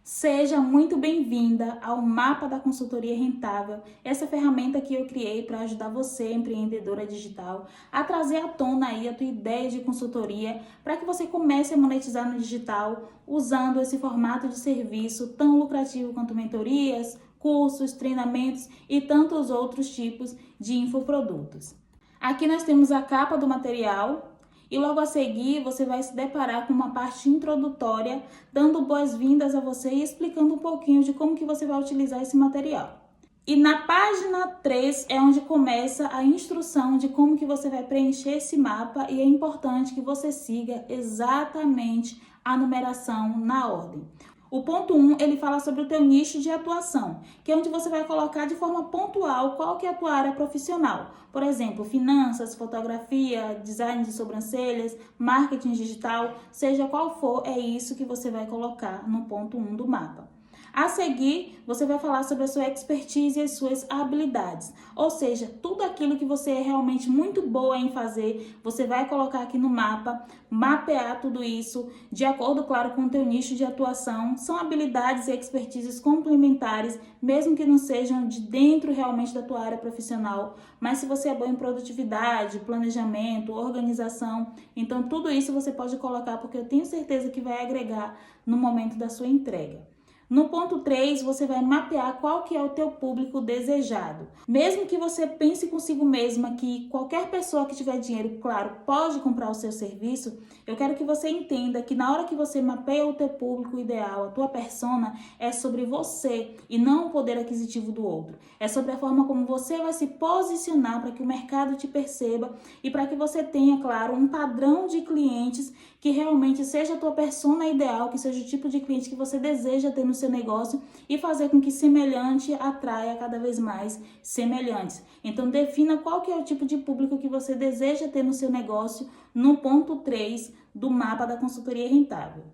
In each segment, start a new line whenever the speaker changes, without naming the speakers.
Seja muito bem-vinda ao Mapa da Consultoria Rentável, essa ferramenta que eu criei para ajudar você, empreendedora digital, a trazer à tona aí a tua ideia de consultoria para que você comece a monetizar no digital usando esse formato de serviço tão lucrativo quanto mentorias, cursos, treinamentos e tantos outros tipos de infoprodutos. Aqui nós temos a capa do material. E logo a seguir você vai se deparar com uma parte introdutória, dando boas-vindas a você e explicando um pouquinho de como que você vai utilizar esse material. E na página 3 é onde começa a instrução de como que você vai preencher esse mapa e é importante que você siga exatamente a numeração na ordem. O ponto 1, ele fala sobre o teu nicho de atuação, que é onde você vai colocar de forma pontual qual que é a tua área profissional. Por exemplo, finanças, fotografia, design de sobrancelhas, marketing digital, seja qual for, é isso que você vai colocar no ponto 1 do mapa. A seguir, você vai falar sobre a sua expertise e as suas habilidades, ou seja, tudo aquilo que você é realmente muito boa em fazer, você vai colocar aqui no mapa, mapear tudo isso, de acordo, claro, com o teu nicho de atuação. São habilidades e expertises complementares, mesmo que não sejam de dentro realmente da tua área profissional, mas se você é bom em produtividade, planejamento, organização, então tudo isso você pode colocar, porque eu tenho certeza que vai agregar no momento da sua entrega. No ponto 3, você vai mapear qual que é o teu público desejado. Mesmo que você pense consigo mesma que qualquer pessoa que tiver dinheiro, claro, pode comprar o seu serviço, eu quero que você entenda que na hora que você mapeia o teu público ideal, a tua persona, é sobre você e não o poder aquisitivo do outro. É sobre a forma como você vai se posicionar para que o mercado te perceba e para que você tenha, claro, um padrão de clientes que realmente seja a tua persona ideal, que seja o tipo de cliente que você deseja ter no seu negócio e fazer com que semelhante atraia cada vez mais semelhantes. Então defina qual que é o tipo de público que você deseja ter no seu negócio no ponto 3 do mapa da consultoria rentável.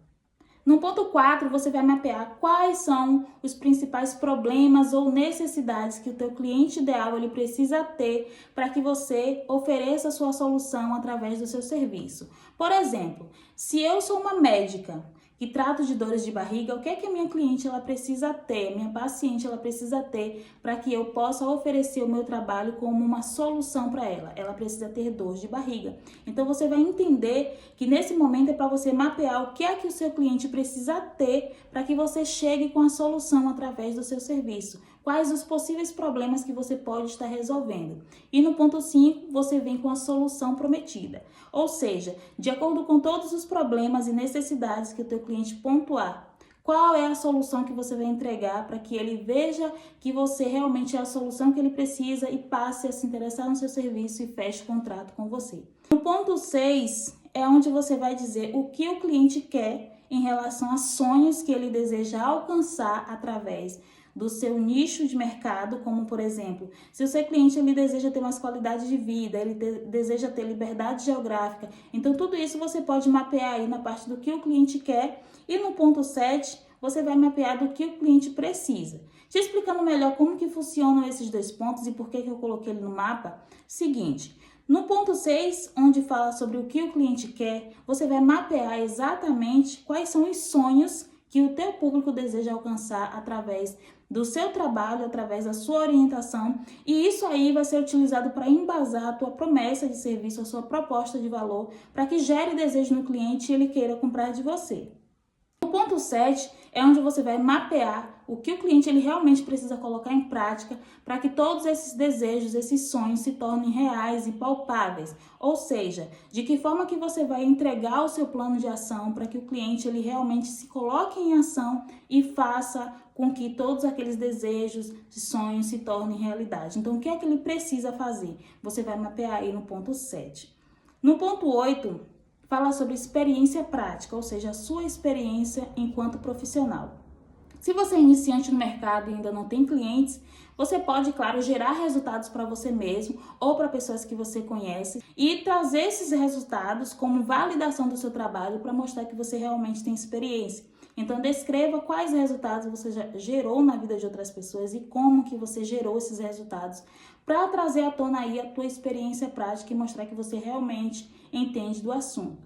No ponto 4, você vai mapear quais são os principais problemas ou necessidades que o teu cliente ideal ele precisa ter para que você ofereça a sua solução através do seu serviço. Por exemplo, se eu sou uma médica que trato de dores de barriga, o que é que a minha cliente ela precisa ter, minha paciente ela precisa ter para que eu possa oferecer o meu trabalho como uma solução para ela? Ela precisa ter dor de barriga. Então você vai entender que nesse momento é para você mapear o que é que o seu cliente precisa ter para que você chegue com a solução através do seu serviço. Quais os possíveis problemas que você pode estar resolvendo. E no ponto 5, você vem com a solução prometida. Ou seja, de acordo com todos os problemas e necessidades que o teu cliente pontuar, qual é a solução que você vai entregar para que ele veja que você realmente é a solução que ele precisa e passe a se interessar no seu serviço e feche o contrato com você. No ponto 6 é onde você vai dizer o que o cliente quer em relação a sonhos que ele deseja alcançar através do seu nicho de mercado, como por exemplo, se o seu cliente ele deseja ter mais qualidade de vida, ele deseja ter liberdade geográfica, então tudo isso você pode mapear aí na parte do que o cliente quer e no ponto 7 você vai mapear do que o cliente precisa. Te explicando melhor como que funcionam esses dois pontos e por que eu coloquei ele no mapa, seguinte, no ponto 6, onde fala sobre o que o cliente quer, você vai mapear exatamente quais são os sonhos que o teu público deseja alcançar através do seu trabalho, através da sua orientação, e isso aí vai ser utilizado para embasar a tua promessa de serviço, a sua proposta de valor, para que gere desejo no cliente e ele queira comprar de você. O ponto 7 é onde você vai mapear o que o cliente ele realmente precisa colocar em prática para que todos esses desejos, esses sonhos se tornem reais e palpáveis. Ou seja, de que forma que você vai entregar o seu plano de ação para que o cliente ele realmente se coloque em ação e faça com que todos aqueles desejos e sonhos se tornem realidade. Então, o que é que ele precisa fazer? Você vai mapear aí no ponto 7. No ponto 8, fala sobre experiência prática, ou seja, a sua experiência enquanto profissional. Se você é iniciante no mercado e ainda não tem clientes, você pode, claro, gerar resultados para você mesmo ou para pessoas que você conhece e trazer esses resultados como validação do seu trabalho para mostrar que você realmente tem experiência. Então, descreva quais resultados você já gerou na vida de outras pessoas e como que você gerou esses resultados para trazer à tona aí a tua experiência prática e mostrar que você realmente entende do assunto.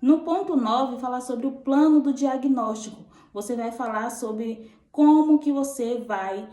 No ponto 9, falar sobre o plano do diagnóstico. Você vai falar sobre como que você vai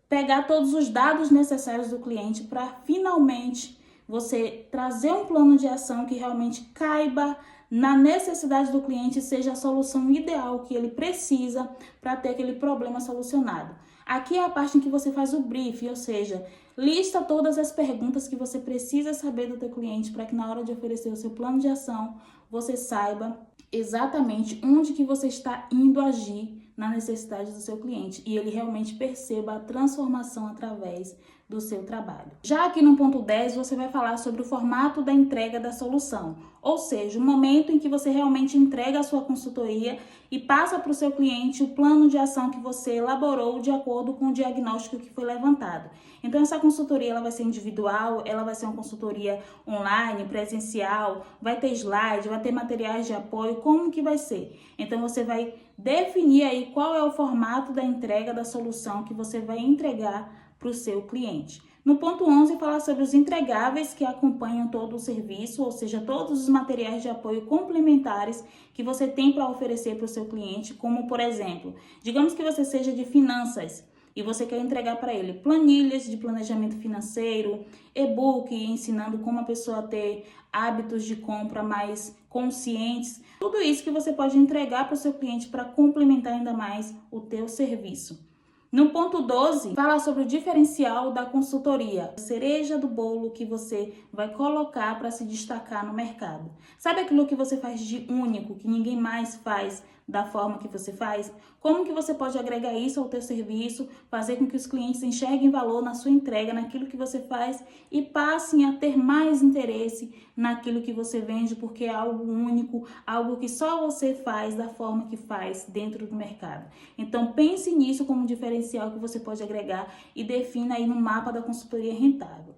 pegar todos os dados necessários do cliente para finalmente você trazer um plano de ação que realmente caiba na necessidade do cliente, seja a solução ideal que ele precisa para ter aquele problema solucionado. Aqui é a parte em que você faz o brief, ou seja, lista todas as perguntas que você precisa saber do teu cliente para que na hora de oferecer o seu plano de ação, você saiba exatamente onde que você está indo agir na necessidade do seu cliente e ele realmente perceba a transformação através do seu trabalho. Já aqui no ponto 10, você vai falar sobre o formato da entrega da solução, ou seja, o momento em que você realmente entrega a sua consultoria e passa para o seu cliente o plano de ação que você elaborou de acordo com o diagnóstico que foi levantado. Então, essa consultoria ela vai ser individual, ela vai ser uma consultoria online, presencial, vai ter slide, vai ter materiais de apoio, como que vai ser? Então, você vai definir aí qual é o formato da entrega da solução que você vai entregar para o seu cliente. No ponto 11, fala sobre os entregáveis que acompanham todo o serviço, ou seja, todos os materiais de apoio complementares que você tem para oferecer para o seu cliente, como, por exemplo, digamos que você seja de finanças e você quer entregar para ele planilhas de planejamento financeiro, e-book ensinando como a pessoa ter hábitos de compra mais conscientes, tudo isso que você pode entregar para o seu cliente para complementar ainda mais o teu serviço. No ponto 12, fala sobre o diferencial da consultoria, a cereja do bolo que você vai colocar para se destacar no mercado. Sabe aquilo que você faz de único, que ninguém mais faz da forma que você faz? Como que você pode agregar isso ao teu serviço, fazer com que os clientes enxerguem valor na sua entrega, naquilo que você faz e passem a ter mais interesse naquilo que você vende, porque é algo único, algo que só você faz da forma que faz dentro do mercado. Então pense nisso como diferencial que você pode agregar e defina aí no mapa da consultoria rentável.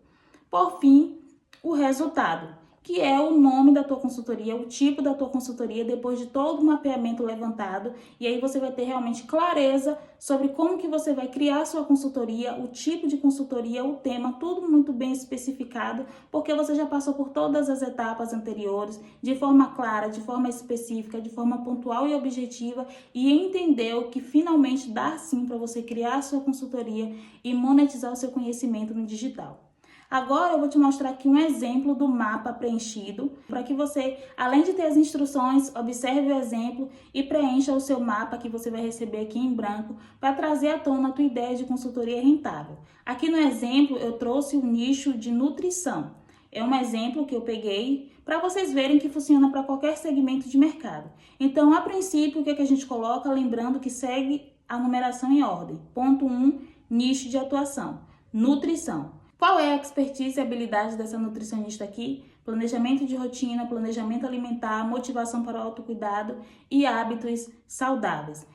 Por fim, o resultado, que é o nome da tua consultoria, o tipo da tua consultoria, depois de todo o mapeamento levantado, e aí você vai ter realmente clareza sobre como que você vai criar a sua consultoria, o tipo de consultoria, o tema, tudo muito bem especificado, porque você já passou por todas as etapas anteriores, de forma clara, de forma específica, de forma pontual e objetiva, e entendeu que finalmente dá sim para você criar a sua consultoria e monetizar o seu conhecimento no digital. Agora eu vou te mostrar aqui um exemplo do mapa preenchido, para que você, além de ter as instruções, observe o exemplo e preencha o seu mapa que você vai receber aqui em branco para trazer à tona a tua ideia de consultoria rentável. Aqui no exemplo eu trouxe o nicho de nutrição. É um exemplo que eu peguei para vocês verem que funciona para qualquer segmento de mercado. Então, a princípio, o que é que a gente coloca? Lembrando que segue a numeração em ordem. Ponto 1, nicho de atuação, nutrição. Qual é a expertise e habilidade dessa nutricionista aqui? Planejamento de rotina, planejamento alimentar, motivação para o autocuidado e hábitos saudáveis.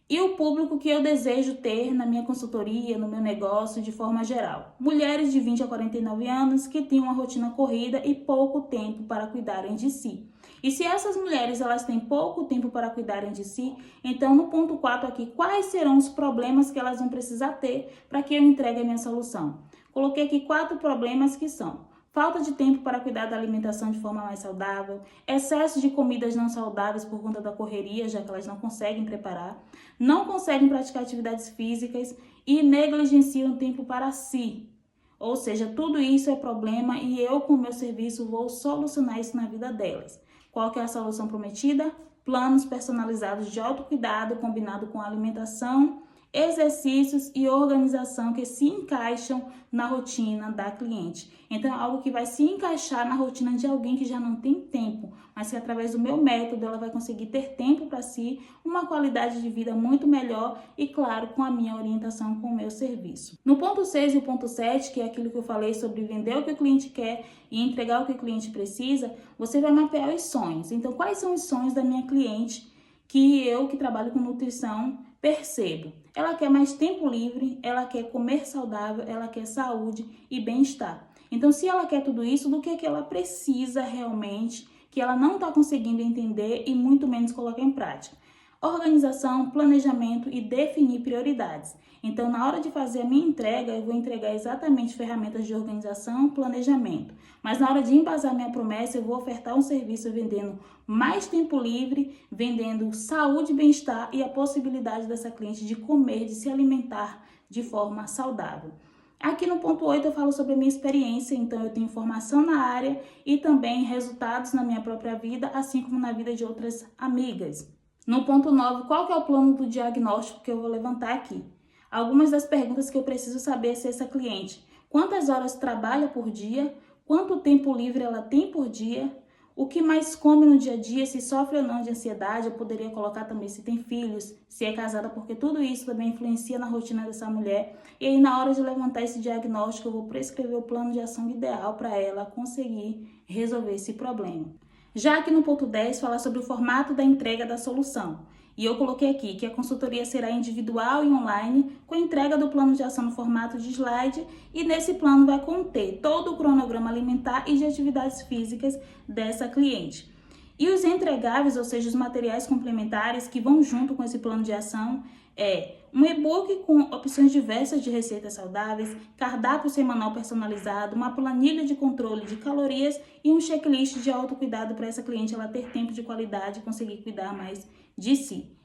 E o público que eu desejo ter na minha consultoria, no meu negócio, de forma geral. Mulheres de 20 a 49 anos que têm uma rotina corrida e pouco tempo para cuidarem de si. E se essas mulheres elas têm pouco tempo para cuidarem de si, então no ponto 4 aqui, quais serão os problemas que elas vão precisar ter para que eu entregue a minha solução? Coloquei aqui 4 problemas que são: falta de tempo para cuidar da alimentação de forma mais saudável, excesso de comidas não saudáveis por conta da correria, já que elas não conseguem preparar, não conseguem praticar atividades físicas e negligenciam tempo para si. Ou seja, tudo isso é problema e eu, com o meu serviço, vou solucionar isso na vida delas. Qual que é a solução prometida? Planos personalizados de autocuidado combinado com alimentação, exercícios e organização que se encaixam na rotina da cliente. Então, é algo que vai se encaixar na rotina de alguém que já não tem tempo, mas que através do meu método ela vai conseguir ter tempo para si, uma qualidade de vida muito melhor e, claro, com a minha orientação, com o meu serviço. No ponto 6 e o ponto 7, que é aquilo que eu falei sobre vender o que o cliente quer e entregar o que o cliente precisa, você vai mapear os sonhos. Então, quais são os sonhos da minha cliente que eu, que trabalho com nutrição, percebo? Ela quer mais tempo livre, ela quer comer saudável, ela quer saúde e bem-estar. Então, se ela quer tudo isso, do que ela precisa realmente, que ela não está conseguindo entender e muito menos colocar em prática? organização, planejamento e definir prioridades. Então, na hora de fazer a minha entrega, eu vou entregar exatamente ferramentas de organização, planejamento. Mas na hora de embasar minha promessa, eu vou ofertar um serviço vendendo mais tempo livre, vendendo saúde e bem-estar e a possibilidade dessa cliente de comer, de se alimentar de forma saudável. Aqui no ponto 8 eu falo sobre a minha experiência, então eu tenho formação na área e também resultados na minha própria vida, assim como na vida de outras amigas. No ponto 9, qual que é o plano do diagnóstico que eu vou levantar aqui? Algumas das perguntas que eu preciso saber se essa cliente, quantas horas trabalha por dia, quanto tempo livre ela tem por dia, o que mais come no dia a dia, se sofre ou não de ansiedade, eu poderia colocar também se tem filhos, se é casada, porque tudo isso também influencia na rotina dessa mulher. E aí na hora de levantar esse diagnóstico, eu vou prescrever o plano de ação ideal para ela conseguir resolver esse problema. Já aqui no ponto 10, falar sobre o formato da entrega da solução. E eu coloquei aqui que a consultoria será individual e online, com a entrega do plano de ação no formato de slide, e nesse plano vai conter todo o cronograma alimentar e de atividades físicas dessa cliente. E os entregáveis, ou seja, os materiais complementares que vão junto com esse plano de ação, é um e-book com opções diversas de receitas saudáveis, cardápio semanal personalizado, uma planilha de controle de calorias e um checklist de autocuidado para essa cliente ela ter tempo de qualidade e conseguir cuidar mais de si.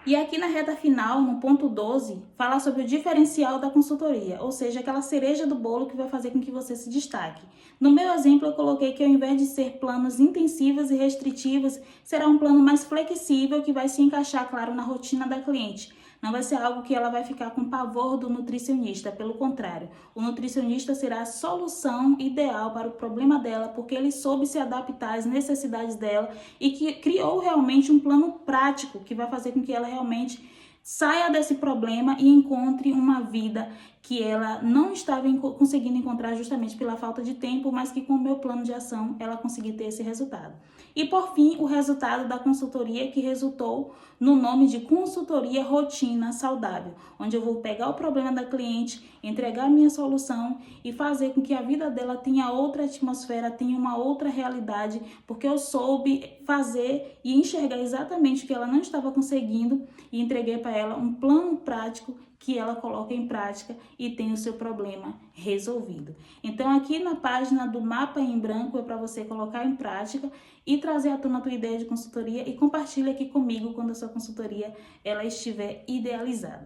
E aqui na reta final, no ponto 12, falar sobre o diferencial da consultoria, ou seja, aquela cereja do bolo que vai fazer com que você se destaque. No meu exemplo, eu coloquei que ao invés de ser planos intensivos e restritivos, será um plano mais flexível que vai se encaixar, claro, na rotina da cliente. Não vai ser algo que ela vai ficar com pavor do nutricionista, pelo contrário. O nutricionista será a solução ideal para o problema dela, porque ele soube se adaptar às necessidades dela e que criou realmente um plano prático que vai fazer com que ela realmente saia desse problema e encontre uma vida que ela não estava conseguindo encontrar justamente pela falta de tempo, mas que com o meu plano de ação ela conseguiu ter esse resultado. E por fim, o resultado da consultoria que resultou no nome de Consultoria Rotina Saudável, onde eu vou pegar o problema da cliente, entregar a minha solução e fazer com que a vida dela tenha outra atmosfera, tenha uma outra realidade, porque eu soube fazer e enxergar exatamente o que ela não estava conseguindo e entreguei para ela um plano prático que ela coloca em prática e tem o seu problema resolvido. Então aqui na página do Mapa em Branco é para você colocar em prática e trazer à tona a tua ideia de consultoria e compartilha aqui comigo quando a sua consultoria ela estiver idealizada.